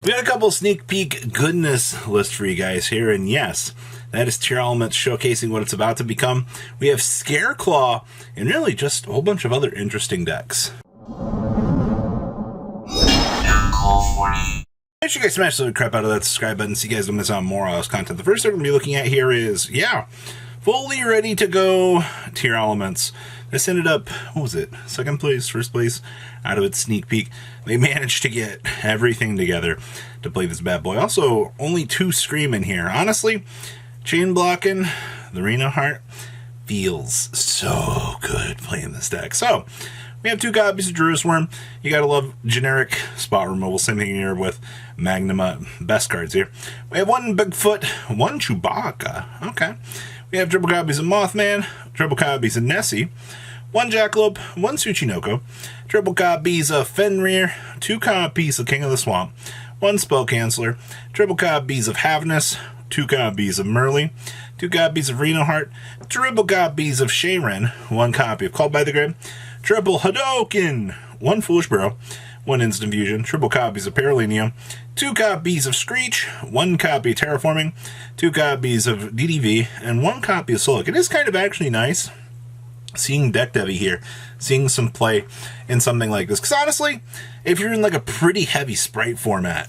We got a couple sneak peek goodness lists for you guys here, and yes, that is Tearlaments showcasing what it's about to become. We have Scareclaw, and really just a whole bunch of other interesting decks. Make sure you guys smash the crap out of that subscribe button so you guys don't miss out on more Autos content. The first thing we're going to be looking at here is, fully ready to go Tearlaments. This ended up, what was it, second place, first place, out of its sneak peek. They managed to get everything together to play this bad boy. Also, only 2 Scream in here. Honestly, chain blocking, the Reno Heart, feels so good playing this deck. So, we have 2 copies of Druid's Worm. You gotta love generic spot removal. Same thing here with Magnuma. Best cards here. We have 1 Bigfoot, 1 Chewbacca. Okay. We have triple copies of Mothman, triple copies of Nessie, 1 Jackalope, 1 Tsuchinoko, triple copies of Fenrir, 2 copies of King of the Swamp, 1 Spellcancellor, triple copies of Havnus, 2 copies of Merly, 2 copies of Reno Heart, triple copies of Shayren, 1 copy of Called by the Grid, triple Hadoken, 1 Foolish Burrow, 1 Instant Fusion, triple copies of Paralenium, 2 copies of Screech, 1 copy of Terraforming, 2 copies of DDV, and 1 copy of Solic. It is kind of actually nice seeing Deck Devi here, seeing some play in something like this. Because honestly, if you're in like a pretty heavy Sprite format,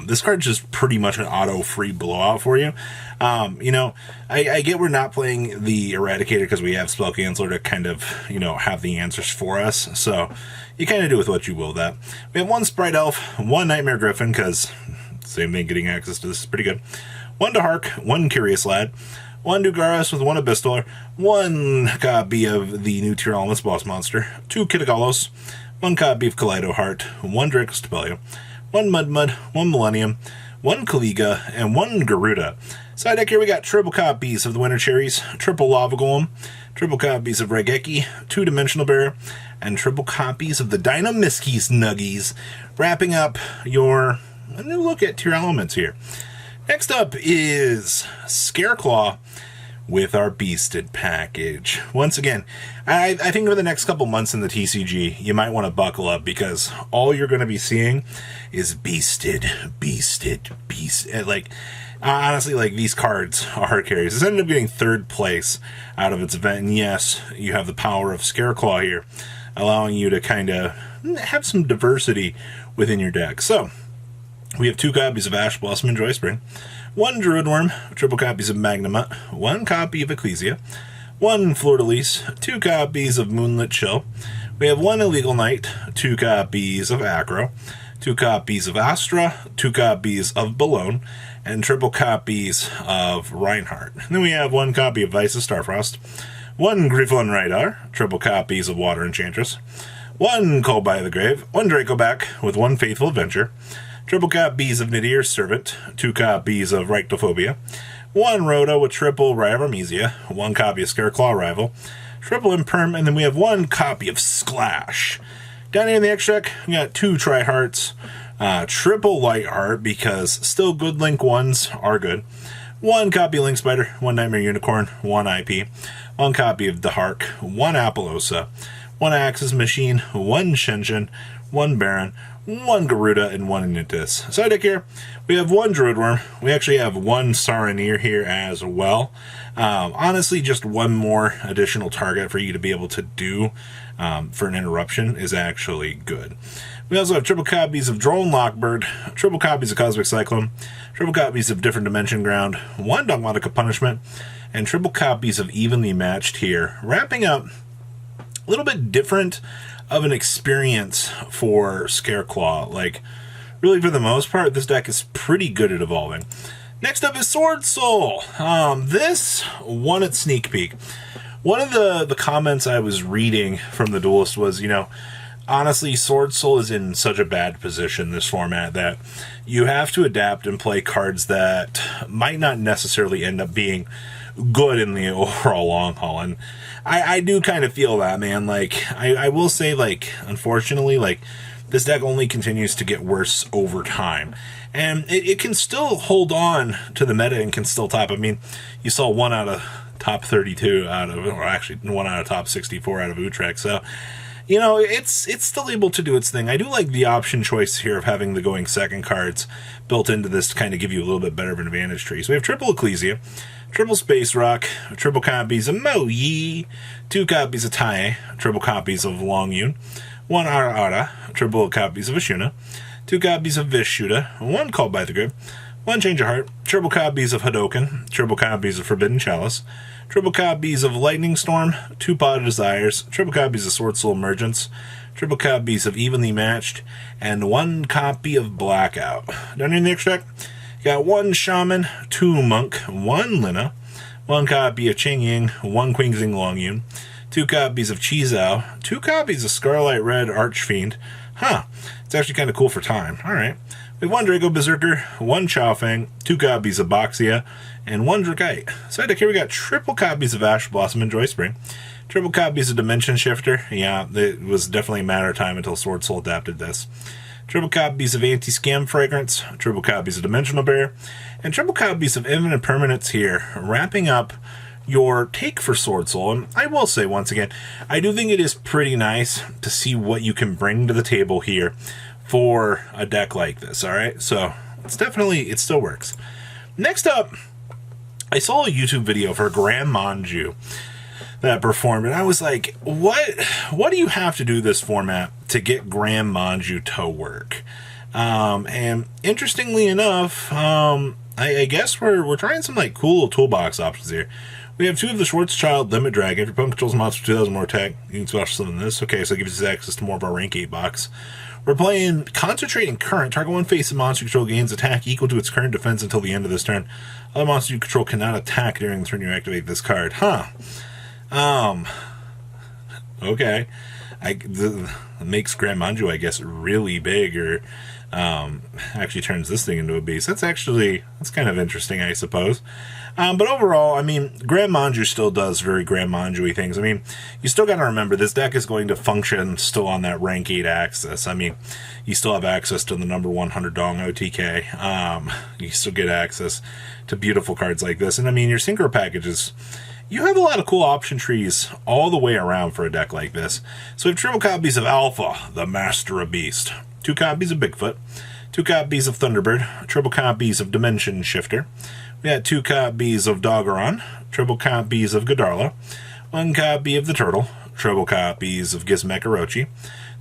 this card's just pretty much an auto-free blowout for you. I get we're not playing the Eradicator because we have Spellcancellor to kind of, have the answers for us. So you kind of do with what you will with that. We have 1 Sprite Elf, 1 Nightmare Griffin, because same thing, getting access to this is pretty good. 1 Dahark, 1 Curious Lad, 1 Dugaris with 1 Abyssdweller, 1 copy of the new Tearlaments Boss Monster, 2 Kitagalos, 1 copy of Kaleido Heart, 1 Dracos Tabellia, 1 Mudmud, 1 Millennium, 1 Kaliga, and 1 Garuda. Side deck here we got triple copies of the Winter Cherries, triple Lava Golem, triple copies of Raigeki, 2 Dimensional Barrier, and triple copies of the Dynamiskeys Nuggies, wrapping up your new look at Tearlaments here. Next up is Scareclaw with our Beasted package. Once again, I think over the next couple months in the TCG, you might want to buckle up because all you're going to be seeing is Beasted. Honestly, these cards are hard carries. This ended up getting 3rd place out of its event, and yes, you have the power of Scareclaw here, allowing you to kind of have some diversity within your deck. So, we have 2 copies of Ash Blossom and Joyspring, 1 Druid Worm, triple copies of Magnuma, 1 copy of Ecclesia, 1 Fleur-de-Lis, 2 copies of Moonlit Chill. We have 1 Illegal Knight, 2 copies of Acro, 2 copies of Astra, 2 copies of Balone, and triple copies of Reinhardt. And then we have 1 copy of Vice of Starfrost, 1 Griffon Rydar, triple copies of Water Enchantress, 1 Called by the Grave, 1 Dracoback with 1 Faithful Adventure, triple copies of Nadir's Servant, 2 copies of Ryctophobia, 1 Rhoda with triple Rai of Armezia, 1 copy of Scareclaw Rival, triple Imperm, and then we have 1 copy of Sklash. Down here in the extract, we got 2 Tri-Hearts, triple Light Heart, because still good Link 1s are good, 1 copy of Link Spider, 1 Nightmare Unicorn, 1 IP, 1 copy of Dahark, 1 Appaloosa, 1 Axis Machine, 1 Shenshin, 1 Baron, 1 Garuda, and 1 Nidus. Side deck here, we have 1 Druid Worm. We actually have 1 Saronir here as well. Honestly, just 1 more additional target for you to be able to do for an interruption is actually good. We also have triple copies of Drone Lockbird, triple copies of Cosmic Cyclone, triple copies of Different Dimension Ground, 1 Dogmatica Punishment, and triple copies of Evenly Matched here, wrapping up a little bit different of an experience for Scareclaw. Really for the most part, this deck is pretty good at evolving. Next up is Sword Soul. This won at Sneak Peek. One of the comments I was reading from the Duelist was, honestly, Sword Soul is in such a bad position in this format that you have to adapt and play cards that might not necessarily end up being good in the overall long haul. And I do kind of feel that, man. I will say, unfortunately, this deck only continues to get worse over time. And it can still hold on to the meta and can still top. I mean, you saw 1 out of top 32 or actually 1 out of top 64 out of Utrecht. So, you know, it's still able to do its thing. I do like the option choice here of having the going second cards built into this to kind of give you a little bit better of an advantage tree. So we have triple Ecclesia, triple Space Rock, triple copies of Mo Yi, 2 copies of Tai, triple copies of Long Yun, 1 Ara Ara, triple copies of Ashuna, 2 copies of Vishuda, 1 Called by the Grip, 1 Change of Heart, triple copies of Hadoken, triple copies of Forbidden Chalice, triple copies of Lightning Storm, 2 Pot of Desires, triple copies of Sword Soul Emergence, triple copies of Evenly Matched, and 1 copy of Blackout. Down in the extract, you got 1 Shaman, 2 Monk, 1 Lina, 1 copy of Ching Ying, 1 Qingxing Long Yun, 2 copies of Chizao, 2 copies of Scarlet Red Archfiend. Huh, it's actually kind of cool for time. Alright. We have 1 Draco Berserker, 1 Chaofeng, 2 copies of Boxia, and 1 Drakite. Side deck here we got triple copies of Ash Blossom and Joy Spring, triple copies of Dimension Shifter. Yeah, it was definitely a matter of time until Sword Soul adapted this. Triple copies of Anti-Scam Fragrance, triple copies of Dimensional Barrier, and triple copies of Infinite Permanence here, wrapping up your take for Sword Soul. And I will say once again, I do think it is pretty nice to see what you can bring to the table here for a deck like this, alright? So, it still works. Next up, I saw a YouTube video for Grand Manju that performed, and I was like, what do you have to do this format to get Grand Manju to work? And interestingly enough, I guess we're trying some like cool little toolbox options here. We have 2 of the Schwarzschild Limit Drag. If your opponent controls a monster for 2,000 more attack, you can special summon this. Okay, so it gives us access to more of our rank 8 box. We're playing Concentrating Current. Target 1 face of monster you control gains attack equal to its current defense until the end of this turn. Other monsters you control cannot attack during the turn you activate this card. Huh. Okay. It makes Grand Manju, I guess, really big, or actually turns this thing into a beast. That's kind of interesting, I suppose. But overall, I mean, Grand Manju still does very Grand Manju-y things. I mean, you still got to remember, this deck is going to function still on that rank 8 axis. I mean, you still have access to the number 100 Dong OTK. You still get access to beautiful cards like this. And I mean, your Synchro packages, you have a lot of cool option trees all the way around for a deck like this. So we have triple copies of Alpha, the Master of Beast, 2 copies of Bigfoot, 2 copies of Thunderbird, triple copies of Dimension Shifter. We got 2 copies of Doggeron, triple copies of Godarla, 1 copy of the Turtle, triple copies of Gizmek Orochi,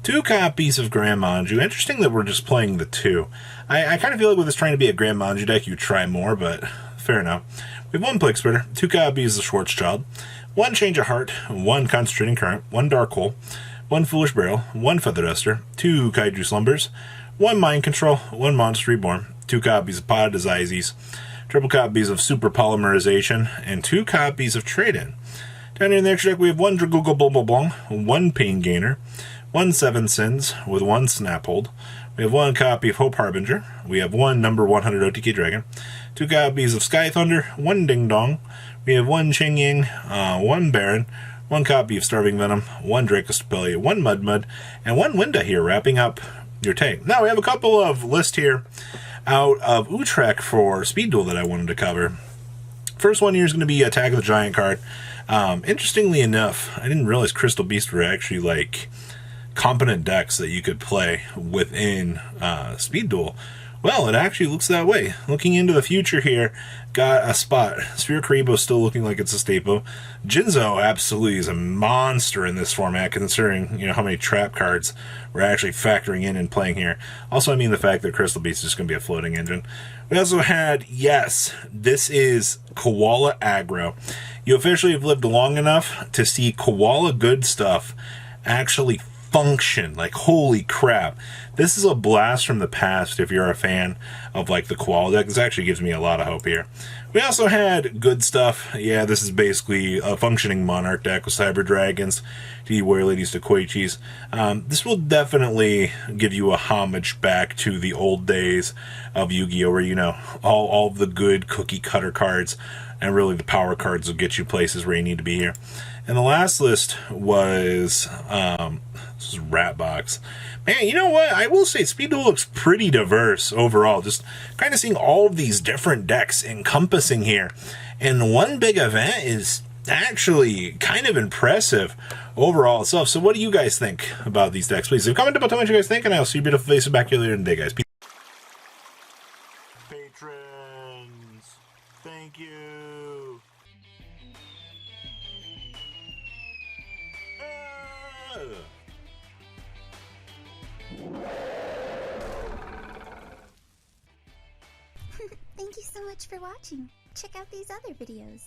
2 copies of Grand Manju. Interesting that we're just playing the 2. I kind of feel like with this trying to be a Grand Manju deck, you try more, but fair enough. We have 1 Plague Splitter, 2 copies of Schwarzschild, 1 Change of Heart, 1 Concentrating Current, 1 Dark Hole, 1 Foolish Burial, 1 Feather Duster, 2 Kaiju Slumbers, 1 Mind Control, 1 Monster Reborn, 2 copies of Pod of Zizes, triple copies of Super Polymerization, and 2 copies of Trade-In. Down here in the extra deck, we have 1 Dragoogle Bulbablong, 1 Pain Gainer, 1 Seven Sins with 1 Snaphold. We have 1 copy of Hope Harbinger. We have 1 number 100 OTK Dragon, 2 copies of Sky Thunder, 1 Ding Dong. We have 1 Ching Ying, 1 Baron, 1 copy of Starving Venom, 1 Dracostapelia, 1 Mudmud, and 1 Winda here, wrapping up your take. Now, we have a couple of lists here out of Utrecht for Speed Duel that I wanted to cover. First one here is going to be Attack of the Giant card. Interestingly enough, I didn't realize Crystal Beast were actually like competent decks that you could play within Speed Duel. Well, it actually looks that way. Looking into the future here, got a spot. Sphere Karibo still looking like it's a staple. Jinzo absolutely is a monster in this format, considering how many trap cards we're actually factoring in and playing here. Also, I mean the fact that Crystal Beast is just going to be a floating engine. We also had, yes, this is Koala Aggro. You officially have lived long enough to see Koala good stuff actually function. Like, holy crap. This is a blast from the past if you're a fan of like the Koala deck. This actually gives me a lot of hope here. We also had good stuff. Yeah, this is basically a functioning Monarch deck with Cyber Dragons, the Warrior Ladies to Koichis. This will definitely give you a homage back to the old days of Yu-Gi-Oh! Where, all of the good cookie cutter cards and really the power cards will get you places where you need to be here. And the last list was this is Ratbox. Man, you know what? I will say Speed Duel looks pretty diverse overall. Just kind of seeing all of these different decks encompassing here. And one big event is actually kind of impressive overall itself. So what do you guys think about these decks? Please leave a comment about what you guys think, and I'll see your beautiful faces back here later today, guys. Peace. Patrons, thank you. Thank you so much for watching. Check out these other videos.